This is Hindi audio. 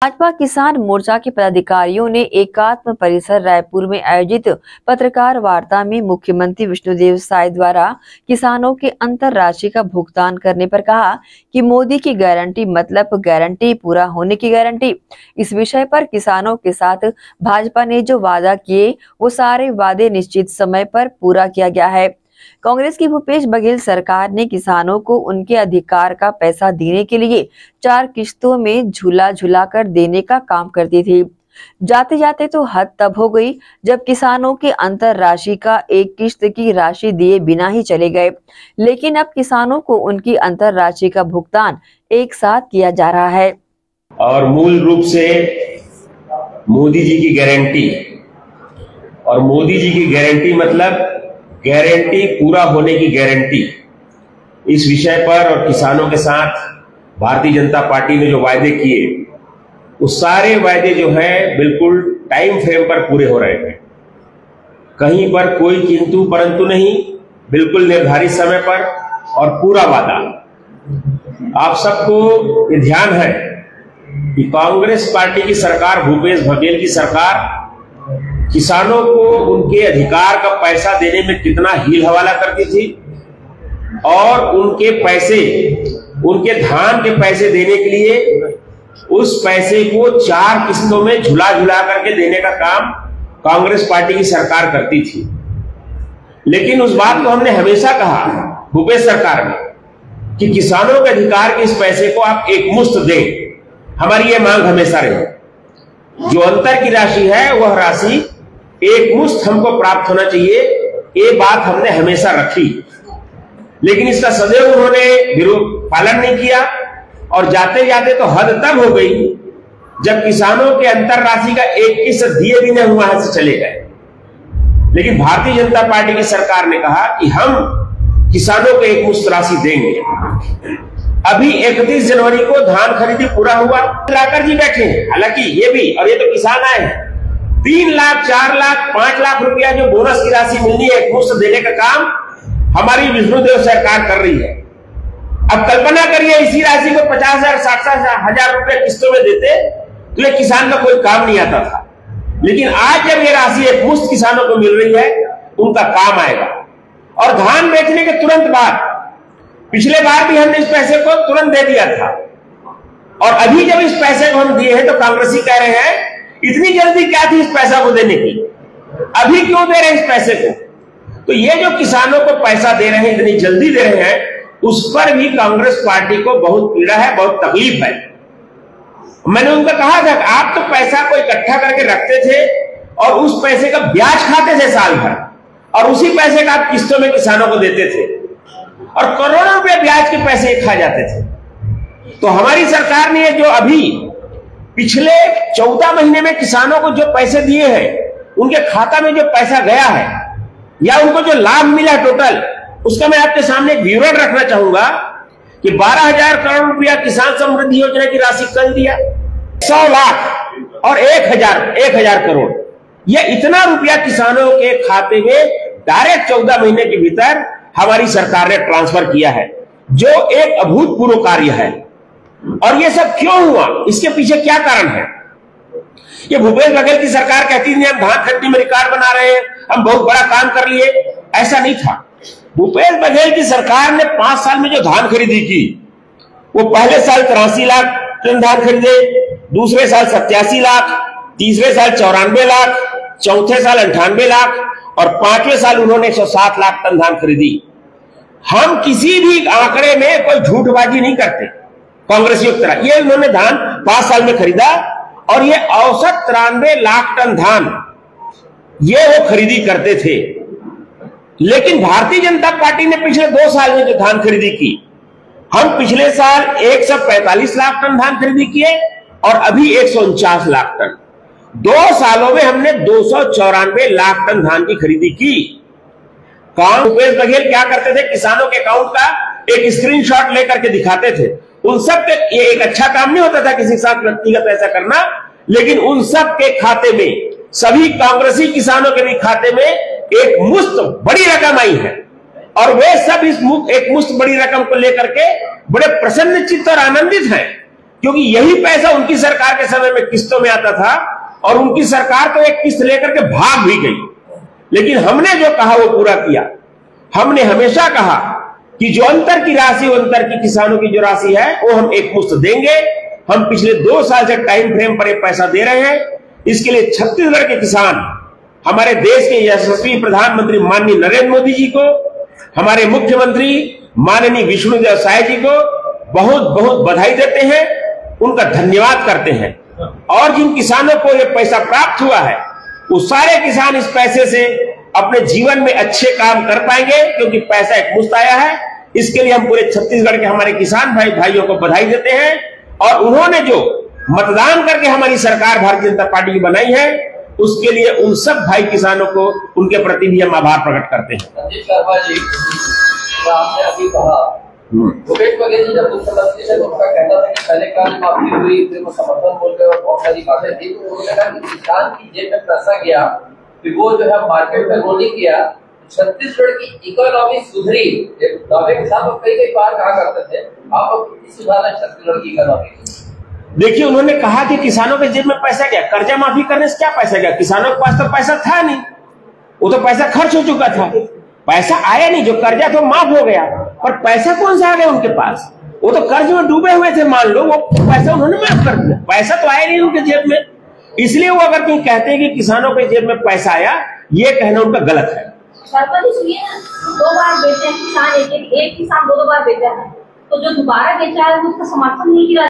भाजपा किसान मोर्चा के पदाधिकारियों ने एकात्म परिसर रायपुर में आयोजित पत्रकार वार्ता में मुख्यमंत्री विष्णुदेव साय द्वारा किसानों के अंतरराशि का भुगतान करने पर कहा कि मोदी की गारंटी मतलब गारंटी पूरा होने की गारंटी। इस विषय पर किसानों के साथ भाजपा ने जो वादा किए वो सारे वादे निश्चित समय पर पूरा किया गया है। कांग्रेस की भूपेश बघेल सरकार ने किसानों को उनके अधिकार का पैसा देने के लिए 4 किश्तों में झूला झुलाकर देने का काम करती थी। जाते जाते तो हद तब हो गई जब किसानों के अंतर राशि का एक किश्त की राशि दिए बिना ही चले गए, लेकिन अब किसानों को उनकी अंतर राशि का भुगतान एक साथ किया जा रहा है। और मूल रूप से मोदी जी की गारंटी, और मोदी जी की गारंटी मतलब गारंटी पूरा होने की गारंटी। इस विषय पर और किसानों के साथ भारतीय जनता पार्टी ने जो वायदे किए वो सारे वायदे जो हैं बिल्कुल टाइम फ्रेम पर पूरे हो रहे हैं। कहीं पर कोई किंतु परंतु नहीं, बिल्कुल निर्धारित समय पर और पूरा वादा। आप सबको ये ध्यान है कि कांग्रेस पार्टी की सरकार, भूपेश बघेल की सरकार किसानों को उनके अधिकार का पैसा देने में कितना हील हवाला करती थी, और उनके पैसे, उनके धान के पैसे देने के लिए उस पैसे को 4 किस्तों में झुला झुला करके देने का काम कांग्रेस पार्टी की सरकार करती थी। लेकिन उस बात को हमने हमेशा कहा भूपेश सरकार में कि किसानों के अधिकार के इस पैसे को आप एक मुश्त दें। हमारी ये मांग हमेशा रही। जो अंतर की राशि है वह राशि एक मुश्त हमको प्राप्त होना चाहिए, ये बात हमने हमेशा रखी। लेकिन इसका सदैव उन्होंने पालन नहीं किया, और जाते जाते तो हद तब हो गई जब किसानों के अंतर राशि का एक किस्त दिए बिना वहां से चले गए। लेकिन भारतीय जनता पार्टी की सरकार ने कहा कि हम किसानों को एक मुश्त राशि देंगे। अभी 31 जनवरी को धान खरीदी पूरा हुआ, लाकर जी बैठे हैं। हालांकि ये भी, और ये तो किसान आए हैं, 3 लाख, 4 लाख, 5 लाख रुपया जो बोनस की राशि मिलनी है, एक मुश्त देने का काम हमारी विष्णुदेव सरकार कर रही है। अब कल्पना करिए इसी राशि को 50,000, 60,000 रुपए किस्तों में देते तो ये किसान का कोई काम नहीं आता था। लेकिन आज जब ये राशि एक मुश्त किसानों को मिल रही है, उनका काम आएगा। और धान बेचने के तुरंत बाद, पिछले बार भी हमने इस पैसे को तुरंत दे दिया था, और अभी जब इस पैसे को हम दिए हैं तो कांग्रेसी कह रहे हैं इतनी जल्दी क्या थी इस पैसा को देने की, अभी क्यों दे रहे हैं इस पैसे को। तो ये जो किसानों को पैसा दे रहे हैं, इतनी जल्दी दे रहे हैं, उस पर भी कांग्रेस पार्टी को बहुत पीड़ा है, बहुत तकलीफ है। मैंने उनका कहा था कि आप तो पैसा को इकट्ठा करके रखते थे और उस पैसे का ब्याज खाते थे साल भर, और उसी पैसे का आप किस्तों में किसानों को देते थे, और करोड़ों रुपए ब्याज के पैसे खा जाते थे। तो हमारी सरकार ने जो अभी पिछले 14 महीने में किसानों को जो पैसे दिए हैं, उनके खाता में जो पैसा गया है या उनको जो लाभ मिला टोटल, उसका मैं आपके सामने एक विवरण रखना चाहूंगा कि 12,000 करोड़ रुपया किसान समृद्धि योजना की राशि कल दिया, 100 लाख और 1,000 करोड़, यह इतना रुपया किसानों के खाते में डायरेक्ट 14 महीने के भीतर हमारी सरकार ने ट्रांसफर किया है, जो एक अभूतपूर्व कार्य है। और ये सब क्यों हुआ, इसके पीछे क्या कारण है? ये भूपेश बघेल की सरकार कहती थी हम धान खरीदी में रिकॉर्ड बना रहे हैं, हम बहुत बड़ा काम कर लिए, ऐसा नहीं था। भूपेश बघेल की सरकार ने 5 साल में जो धान खरीदी की, वो पहले साल 83 लाख टन धान खरीदे, दूसरे साल 87 लाख, तीसरे साल 94 लाख, चौथे साल 98 लाख, और 5वें साल उन्होंने 107 लाख टन धान खरीदी। हम किसी भी आंकड़े में कोई झूठबाजी नहीं करते कांग्रेसियों की तरह। ये उन्होंने धान 5 साल में खरीदा, और ये औसत 93 लाख टन धान ये वो खरीदी करते थे। लेकिन भारतीय जनता पार्टी ने पिछले 2 साल में जो धान खरीदी की, हम पिछले साल 145 लाख टन धान खरीदी किए और अभी 149 लाख टन। 2 सालों में हमने 294 लाख टन धान की खरीदी की। भूपेश बघेल क्या करते थे, किसानों के अकाउंट का एक स्क्रीनशॉट लेकर के दिखाते थे। उन सब के, ये एक अच्छा काम नहीं होता था किसी के साथ व्यक्तिगत ऐसा करना, लेकिन उन सब के खाते में, सभी कांग्रेसी किसानों के भी खाते में एक मुश्त बड़ी रकम आई है, और वे सब इस एक मुश्त बड़ी रकम को लेकर के बड़े प्रसन्नचित्त और आनंदित हैं क्योंकि यही पैसा उनकी सरकार के समय में किस्तों में आता था और उनकी सरकार तो एक किस्त लेकर के भाग भी गई। लेकिन हमने जो कहा वो पूरा किया। हमने हमेशा कहा कि जो अंतर की राशि, अंतर की किसानों की जो राशि है वो हम एक मुश्त देंगे। हम पिछले 2 साल से टाइम फ्रेम पर ये पैसा दे रहे हैं। इसके लिए छत्तीसगढ़ के किसान हमारे देश के यशस्वी प्रधानमंत्री माननीय नरेंद्र मोदी जी को, हमारे मुख्यमंत्री माननीय विष्णुदेव साय जी को बहुत बहुत बधाई देते हैं, उनका धन्यवाद करते हैं। और जिन किसानों को ये पैसा प्राप्त हुआ है वो सारे किसान इस पैसे से अपने जीवन में अच्छे काम कर पाएंगे, क्योंकि पैसा एक मुश्त आया है। इसके लिए हम पूरे छत्तीसगढ़ के हमारे किसान भाइयों को बधाई देते हैं। और उन्होंने जो मतदान करके हमारी सरकार भारतीय जनता पार्टी की बनाई है, उसके लिए उन सब भाई किसानों को, उनके प्रति भी हम आभार प्रकट करते हैं। संदीप शर्मा जी, आपने अभी कहा भूपेश बघेल जी जब मुख्यमंत्री थे तो उनका कहना था कि पहले कर्ज माफी हुई, फिर वो समर्थन बोल रहे और बहुत सारी बातें थी। तो उन्होंने कहा कि किसान की जेब में पैसा गया, फिर वो जो है मार्केट में रोलिंग किया, छत्तीसगढ़ की इकोनॉमी सुधरी। दावे के साथ कई बार कहा करते थे, आप किस सुधारा छत्तीसगढ़ की इकोनॉमी? देखिए, उन्होंने कहा कि किसानों के जेब में पैसा गया, कर्जा माफी करने से क्या पैसा गया? किसानों के पास तो पैसा था नहीं, वो तो पैसा खर्च हो चुका था, पैसा आया नहीं। जो कर्जा था माफ हो गया, पर पैसा कौन सा आ गया उनके पास? वो तो कर्ज में डूबे हुए थे, मान लो, वो पैसा उन्होंने माफ कर दिया, पैसा तो आया नहीं उनके जेब में। इसलिए वो अगर कहीं कहते हैं कि किसानों के जेब में पैसा आया, ये कहना उनका गलत है। सुनिए ना, 2 बार बेचे हैं किसान, एक किसान 2 बार बेचा है, तो जो दोबारा बेचा है उसका समर्थन नहीं किया।